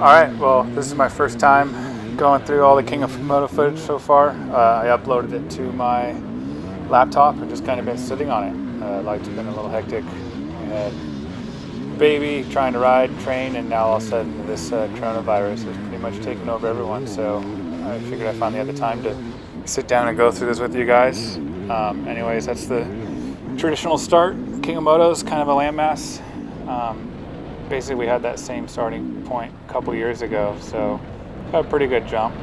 Alright, well, this is my first time going through all the King of Moto footage so far. I uploaded it to my laptop and just kind of been sitting on it. Life's been a little hectic. We had baby, trying to ride, train, and now all of a sudden this coronavirus has pretty much taken over everyone. So I figured I finally had the time to sit down and go through this with you guys. Anyways, that's the traditional start. King of Motos, kind of a landmass. Basically, we had that same starting point a couple years ago, so got a pretty good jump.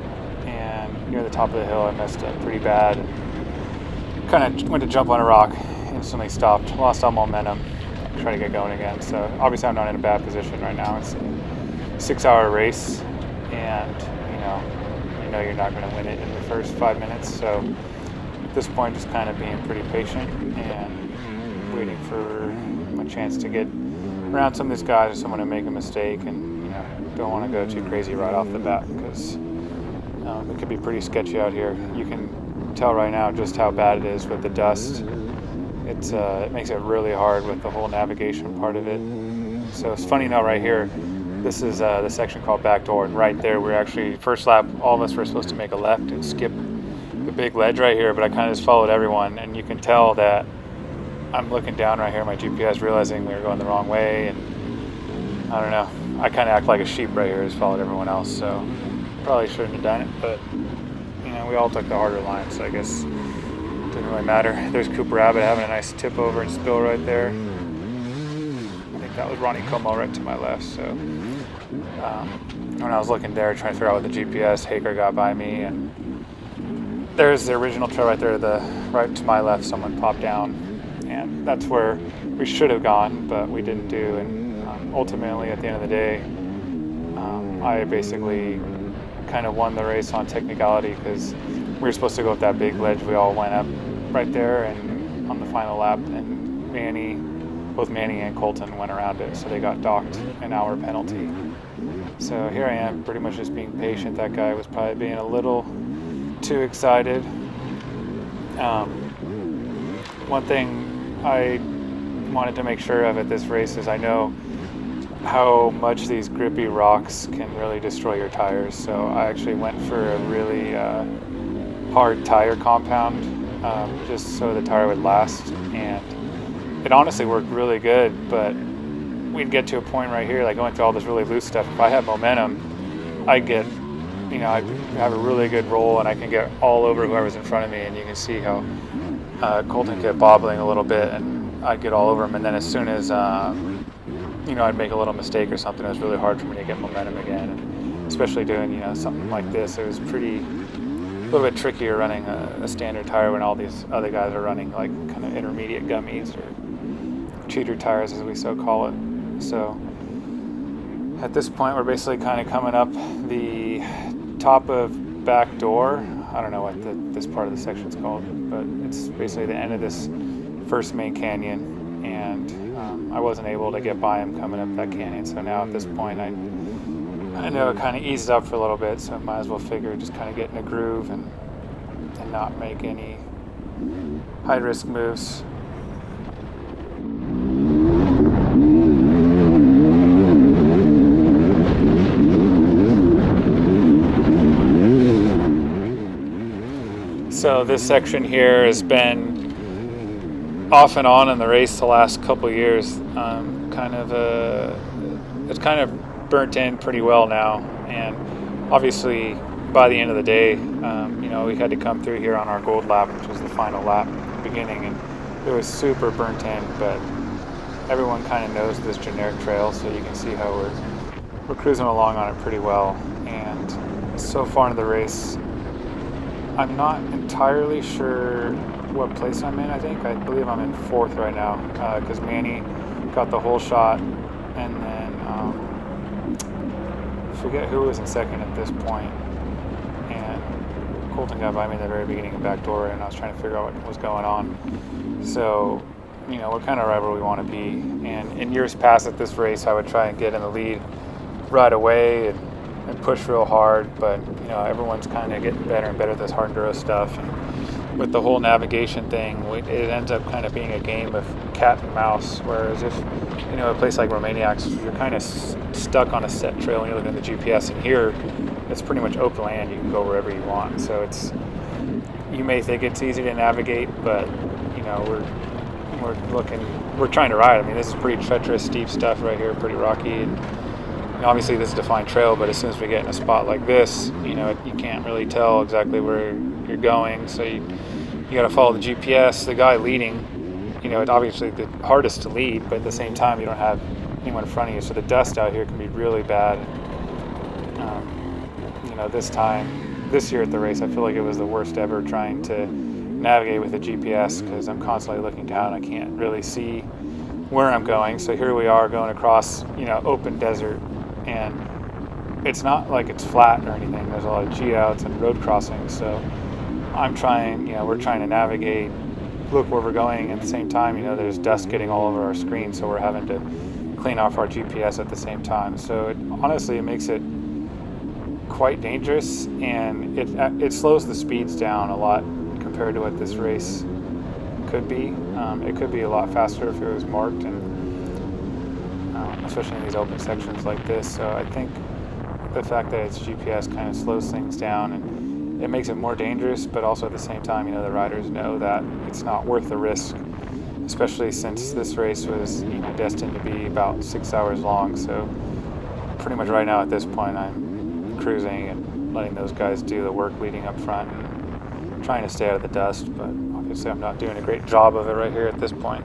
And near the top of the hill, I messed up pretty bad. Kind of went to jump on a rock, instantly stopped, lost all momentum, try to get going again. So obviously, I'm not in a bad position right now. It's a 6-hour race, and you know you're not going to win it in the first 5 minutes. So at this point, just kind of being pretty patient and waiting for my chance to get around some of these guys or someone to make a mistake, and don't want to go too crazy right off the bat because it could be pretty sketchy out here. You can tell right now just how bad it is with the dust. It makes it really hard with the whole navigation part of it. So it's funny now right here, this is the section called Backdoor, and right there we're actually, first lap, all of us were supposed to make a left and skip the big ledge right here, but I kind of just followed everyone, and you can tell that I'm looking down right here, my GPS, realizing we were going the wrong way, and I don't know. I kind of act like a sheep right here, just followed everyone else, so probably shouldn't have done it, but we all took the harder line, so I guess it didn't really matter. There's Cooper Abbott having a nice tip over and spill right there. I think that was Ronnie Como right to my left, so when I was looking there trying to figure out what the GPS, Haker got by me, and there's the original trail right there, right to my left, someone popped down. And that's where we should have gone, but we didn't do. And ultimately, at the end of the day, I basically kind of won the race on technicality because we were supposed to go up that big ledge. We all went up right there, and on the final lap, and both Manny and Colton went around it, so they got docked an hour penalty. So here I am, pretty much just being patient. That guy was probably being a little too excited. One thing I wanted to make sure of at this race is I know how much these grippy rocks can really destroy your tires. So I actually went for a really hard tire compound just so the tire would last. And it honestly worked really good, but we'd get to a point right here, like going through all this really loose stuff. If I had momentum, I'd get, I'd have a really good roll and I can get all over whoever's in front of me. And you can see how Colton kept bobbling a little bit, and I'd get all over him. And then as soon as I'd make a little mistake or something, it was really hard for me to get momentum again. And especially doing something like this, it was a little bit trickier running a standard tire when all these other guys are running like kind of intermediate gummies or cheater tires, as we so call it. So at this point, we're basically kind of coming up the top of Backdoor. I don't know what this part of the section's called, but it's basically the end of this first main canyon, and I wasn't able to get by him coming up that canyon. So now at this point, I know it kind of eased up for a little bit, so I might as well figure just kind of get in a groove and not make any high-risk moves. So this section here has been off and on in the race the last couple of years. It's kind of burnt in pretty well now, and obviously by the end of the day, we had to come through here on our gold lap, which was the final lap at the beginning, and it was super burnt in, but everyone kind of knows this generic trail, so you can see how we're cruising along on it pretty well. And so far into the race, I'm not entirely sure what place I'm in. I believe I'm in 4th right now because Manny got the whole shot, and then I forget who was in 2nd at this point, and Colton got by me at the very beginning of Backdoor, and I was trying to figure out what was going on. So we're kind of right where we want to be, and in years past at this race I would try and get in the lead right away and push real hard, but everyone's kind of getting better and better at this hard enduro stuff, and with the whole navigation thing, it ends up kind of being a game of cat and mouse. Whereas if, you know, a place like Romaniac's, you're kind of stuck on a set trail when you're looking at the GPS. And here, it's pretty much open land. You can go wherever you want. So it's, you may think it's easy to navigate, but you know, we're trying to ride. I mean, this is pretty treacherous, steep stuff right here, pretty rocky. And obviously this is a defined trail, but as soon as we get in a spot like this, you know, you can't really tell exactly where you're going. So you got to follow the GPS. The guy leading, you know, it's obviously the hardest to lead, but at the same time, you don't have anyone in front of you. So the dust out here can be really bad. You know, this year at the race, I feel like it was the worst ever trying to navigate with a GPS because I'm constantly looking down. I can't really see where I'm going. So here we are going across, you know, open desert, and it's not like it's flat or anything. There's a lot of G-outs and road crossings. So I'm trying, you know, we're trying to navigate, look where we're going. At the same time, you know, there's dust getting all over our screen, so we're having to clean off our GPS at the same time. So honestly, it makes it quite dangerous, and it slows the speeds down a lot compared to what this race could be. It could be a lot faster if it was marked, and especially in these open sections like this. So I think the fact that it's GPS kind of slows things down, and it makes it more dangerous, but also at the same time, you know, the riders know that it's not worth the risk, especially since this race was, you know, destined to be about 6 hours long. So pretty much right now at this point, I'm cruising and letting those guys do the work leading up front and trying to stay out of the dust, but obviously I'm not doing a great job of it right here at this point.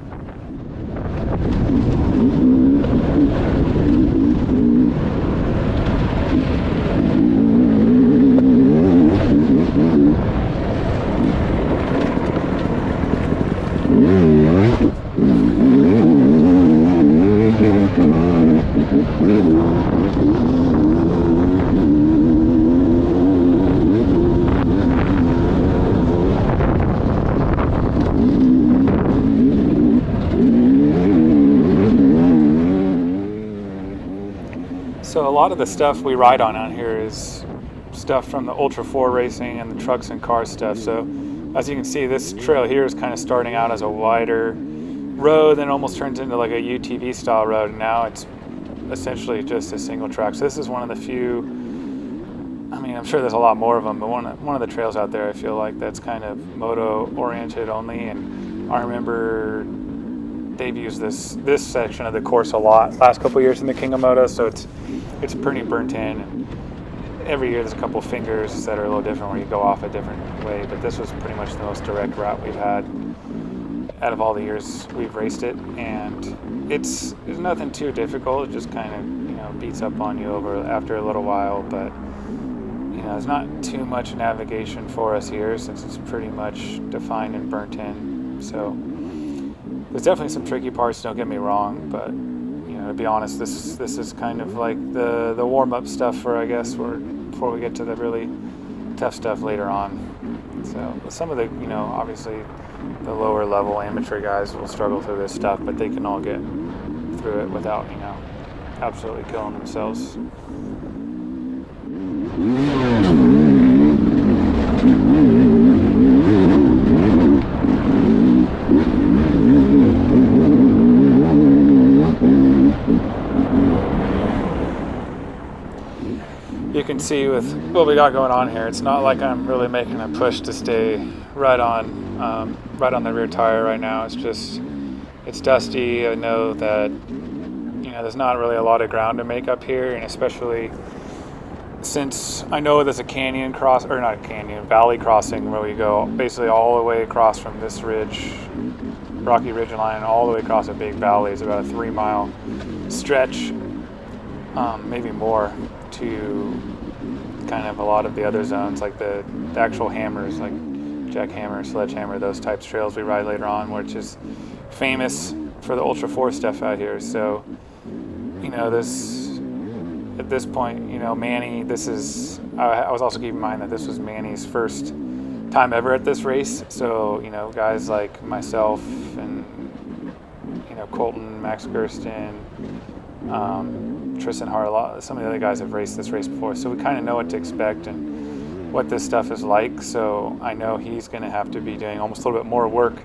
So a lot of the stuff we ride on out here is stuff from the Ultra 4 racing and the trucks and cars stuff. So as you can see, this trail here is kind of starting out as a wider road, then almost turns into like a UTV style road, and now it's essentially just a single track. So this is one of the few, I mean, I'm sure there's a lot more of them, but one of the trails out there I feel like that's kind of moto oriented only. And I remember they've used this section of the course a lot last couple of years in the King of Motos, so it's pretty burnt in, and every year there's a couple fingers that are a little different where you go off a different way, but this was pretty much the most direct route we've had out of all the years we've raced it. And it's nothing too difficult. It just kind of, you know, beats up on you after a little while, but you know, there's not too much navigation for us here since it's pretty much defined and burnt in. So there's definitely some tricky parts, don't get me wrong, but you know, to be honest, this is kind of like the warm-up stuff for, I guess, before we get to the really tough stuff later on. So some of the, you know, obviously the lower level amateur guys will struggle through this stuff, but they can all get through it without, you know, absolutely killing themselves. You can see with what we got going on here, it's not like I'm really making a push to stay right on the rear tire right now. It's just, it's dusty. I know that, you know, there's not really a lot of ground to make up here, and especially since I know there's a canyon cross, or not a canyon, valley crossing where we go basically all the way across from this ridge, rocky ridge line, all the way across a big valley. It's about a 3-mile stretch, maybe more, to kind of a lot of the other zones, like the actual hammers, like jackhammer, sledgehammer, those types of trails we ride later on, which is famous for the Ultra 4 stuff out here. So, you know, at this point, you know, Manny, I was also keeping in mind that this was Manny's first time ever at this race. So, you know, guys like myself and, you know, Colton, Max Gersten, Tristan Hart, some of the other guys have raced this race before, so we kind of know what to expect and what this stuff is like, so I know he's going to have to be doing almost a little bit more work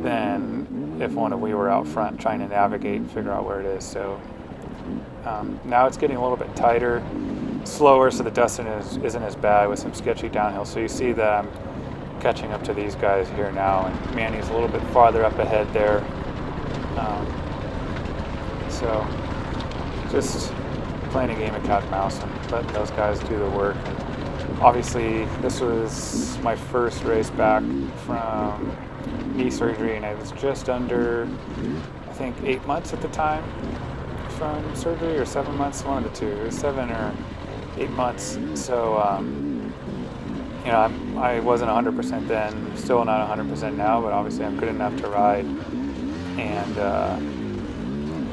than if we were out front trying to navigate and figure out where it is. So now it's getting a little bit tighter, slower, so the dusting isn't as bad with some sketchy downhill. So you see that I'm catching up to these guys here now, and Manny's a little bit farther up ahead there. So just playing a game of cat and mouse and letting those guys do the work. And obviously, this was my first race back from knee surgery, and I was just under, I think, 8 months at the time from surgery, or 7 months, one of the two. It was 7 or 8 months. So, you know, I wasn't 100% then, still not 100% now, but obviously I'm good enough to ride. And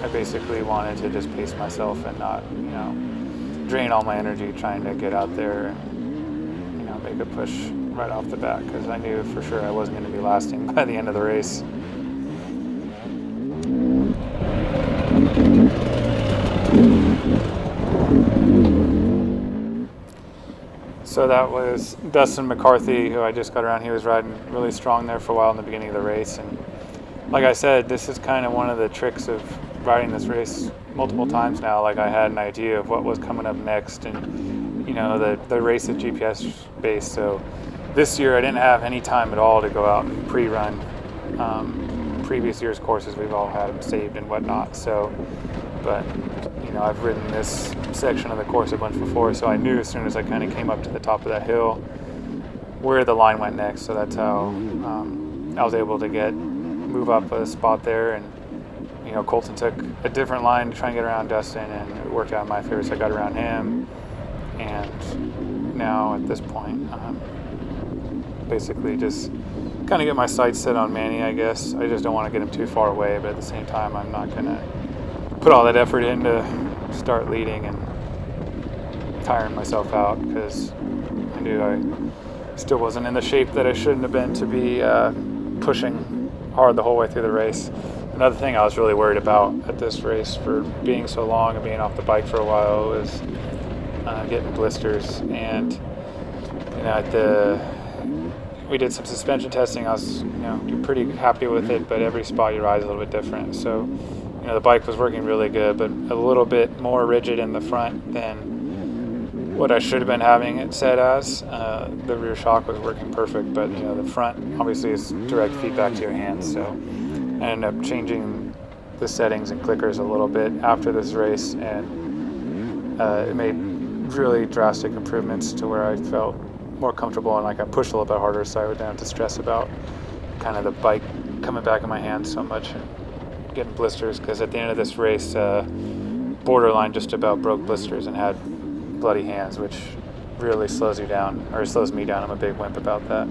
I basically wanted to just pace myself and not, you know, drain all my energy trying to get out there and, you know, make a push right off the bat, because I knew for sure I wasn't going to be lasting by the end of the race. So that was Dustin McCarthy, who I just got around. He was riding really strong there for a while in the beginning of the race. And like I said, this is kind of one of the tricks of riding this race multiple times now. Like, I had an idea of what was coming up next, and you know, the race is GPS based. So this year I didn't have any time at all to go out and pre-run previous year's courses. We've all had them saved and whatnot. So, but you know, I've ridden this section of the course a bunch before, so I knew as soon as I kind of came up to the top of that hill where the line went next. So that's how I was able to move up a spot there. And you know, Colton took a different line to try and get around Dustin, and it worked out in my favor, so I got around him. And now at this point, basically just kind of get my sights set on Manny, I guess. I just don't want to get him too far away, but at the same time, I'm not going to put all that effort in to start leading and tiring myself out, because I knew I still wasn't in the shape that I shouldn't have been to be pushing hard the whole way through the race. Another thing I was really worried about at this race, for being so long and being off the bike for a while, was getting blisters. And you know, we did some suspension testing. I was, you know, pretty happy with it, but every spot you ride is a little bit different. So, you know, the bike was working really good, but a little bit more rigid in the front than what I should have been having it set as. The rear shock was working perfect, but you know, the front obviously is direct feedback to your hands. So I ended up changing the settings and clickers a little bit after this race, and it made really drastic improvements to where I felt more comfortable, and like I pushed a little bit harder, so I didn't have to stress about kind of the bike coming back in my hands so much and getting blisters. Because at the end of this race, borderline just about broke blisters and had bloody hands, which really slows you down, or slows me down. I'm a big wimp about that.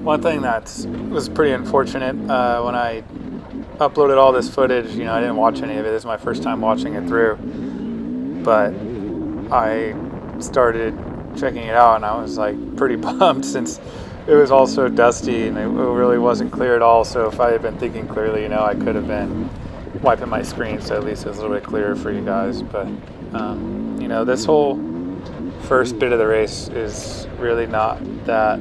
One thing that was pretty unfortunate, when I uploaded all this footage, you know, I didn't watch any of it. This is my first time watching it through, but I started checking it out, and I was like pretty bummed, since it was all so dusty and it really wasn't clear at all. So if I had been thinking clearly, you know, I could have been wiping my screen, so at least it was a little bit clearer for you guys. But you know, this whole first bit of the race is really not that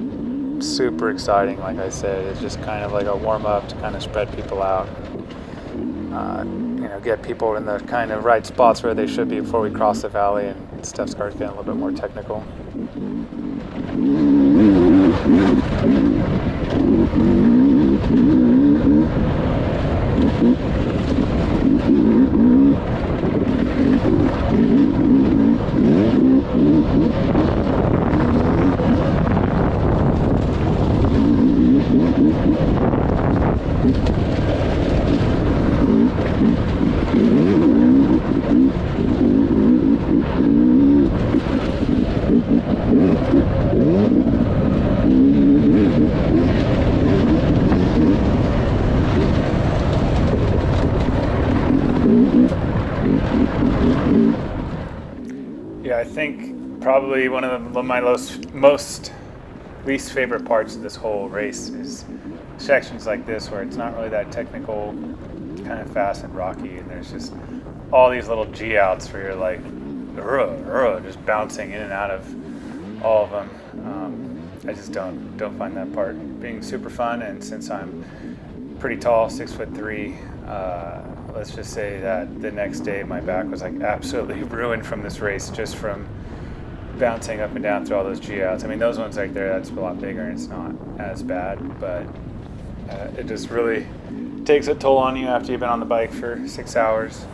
super exciting. Like I said, it's just kind of like a warm-up to kind of spread people out, you know, get people in the kind of right spots where they should be before we cross the valley and stuff starts getting a little bit more technical. Yeah, I think probably one of my most least favorite parts of this whole race is sections like this where it's not really that technical, it's kind of fast and rocky, and there's just all these little G outs where you're like, just bouncing in and out of all of them. I just don't find that part being super fun, and since I'm pretty tall, 6'3", let's just say that the next day my back was like absolutely ruined from this race, just from bouncing up and down through all those G outs. I mean, those ones right there, that's a lot bigger and it's not as bad, but it just really takes a toll on you after you've been on the bike for 6 hours.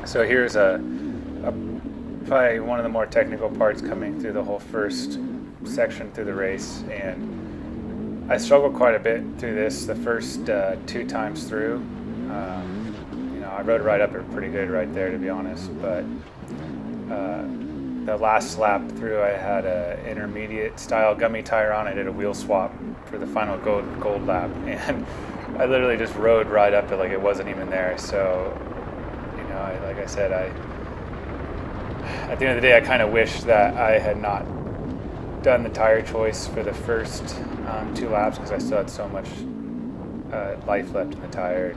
So here's probably one of the more technical parts coming through the whole first section through the race, and I struggled quite a bit through this the first 2 times through. I rode right up it pretty good right there, to be honest, but the last lap through I had a intermediate style gummy tire on. I did a wheel swap for the final gold lap, and I literally just rode right up it like it wasn't even there. So like I said, at the end of the day, I kind of wish that I had not done the tire choice for the first 2 laps, because I still had so much life left in the tire.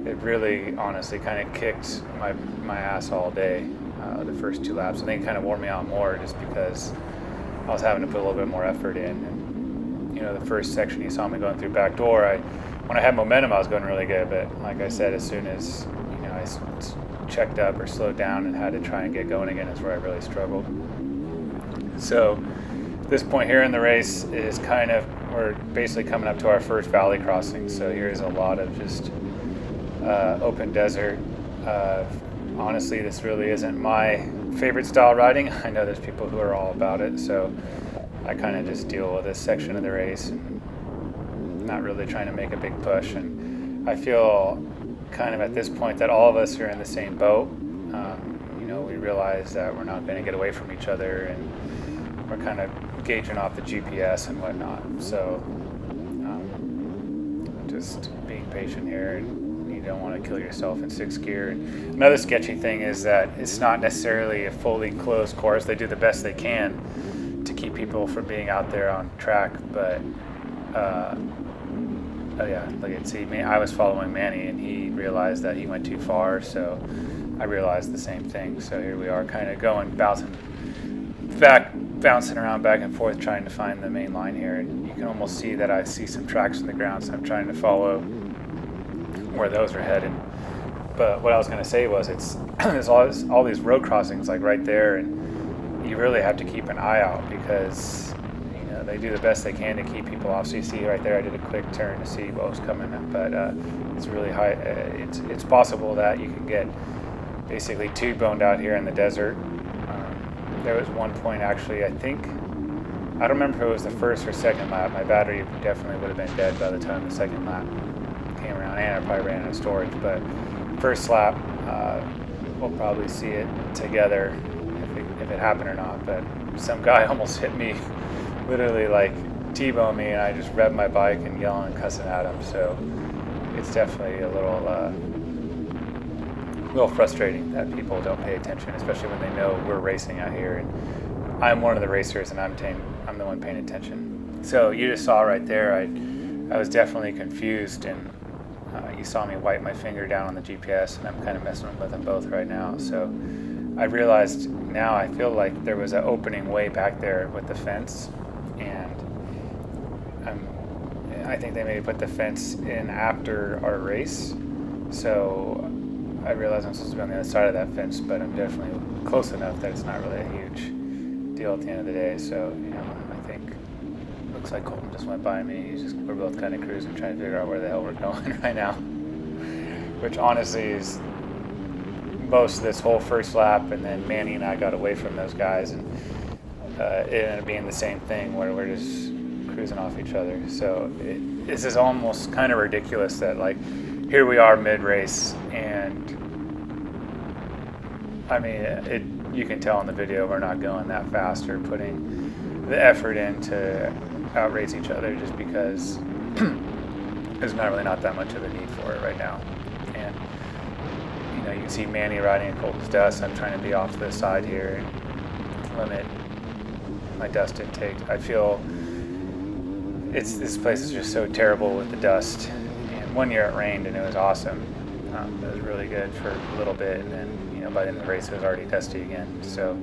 It really, honestly, kind of kicked my ass all day, the first 2 laps. I think it kind of wore me out more just because I was having to put a little bit more effort in. And, the first section you saw me going through back door, when I had momentum, I was going really good. But like I said, as soon as I checked up or slowed down and had to try and get going again is where I really struggled. So this point here in the race is we're basically coming up to our first valley crossing. So here's a lot of just open desert. Honestly, this really isn't my favorite style riding. I know there's people who are all about it, so I kind of just deal with this section of the race and not really trying to make a big push. And I feel kind of at this point that all of us are in the same boat. We realize that we're not going to get away from each other, and we're kind of gauging off the GPS and whatnot. So just being patient here, and you don't want to kill yourself in 6th gear. And another sketchy thing is that it's not necessarily a fully closed course. They do the best they can to keep people from being out there on track, but I was following Manny, and he realized that he went too far, so I realized the same thing. So here we are kind of bouncing around back and forth trying to find the main line here, and you can almost see that I see some tracks in the ground, so I'm trying to follow where those are headed. But what I was going to say was there's all these road crossings like right there, and you really have to keep an eye out because they do the best they can to keep people off. So you see right there, I did a quick turn to see what was coming, but it's really high. It's possible that you can get basically T-boned out here in the desert. There was one point actually, I don't remember if it was the first or second lap. My battery definitely would have been dead by the time the second lap came around, and I probably ran out of storage. But first lap, we'll probably see it together if it happened or not. But some guy almost hit me, literally like T-boned me, and I just revved my bike and yelling and cussing at him. So it's definitely a little frustrating that people don't pay attention, especially when they know we're racing out here. And I'm one of the racers, and I'm the one paying attention. So you just saw right there, I was definitely confused, and you saw me wipe my finger down on the GPS, and I'm kind of messing with them both right now. So I realized now I feel like there was an opening way back there with the fence, and I think they maybe put the fence in after our race. So I realize I'm supposed to be on the other side of that fence, but I'm definitely close enough that it's not really a huge deal at the end of the day. So, I think looks like Colton just went by me. We're both kind of cruising, trying to figure out where the hell we're going right now. Which honestly is most of this whole first lap, and then Manny and I got away from those guys, and it ended up being the same thing where we're just cruising off each other. So this is almost kind of ridiculous that here we are mid-race, and I mean, you can tell in the video we're not going that fast or putting the effort in to outrace each other, just because there's not that much of a need for it right now. And you can see Manny riding in Colton's dust. I'm trying to be off to the side here and limit my dust intake. I feel this place is just so terrible with the dust. And one year it rained and it was awesome. It was really good for a little bit, and then by the end of the race it was already dusty again. So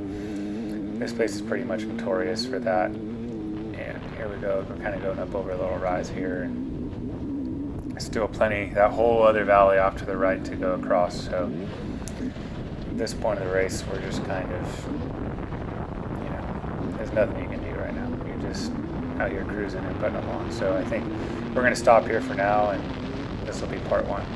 this place is pretty much notorious for that. And here we go. We're kind of going up over a little rise here, and still plenty, that whole other valley off to the right to go across. So at this point of the race, we're just kind of, there's nothing you can do right now. You're just out here cruising and putting along. So I think we're going to stop here for now, and this will be part 1.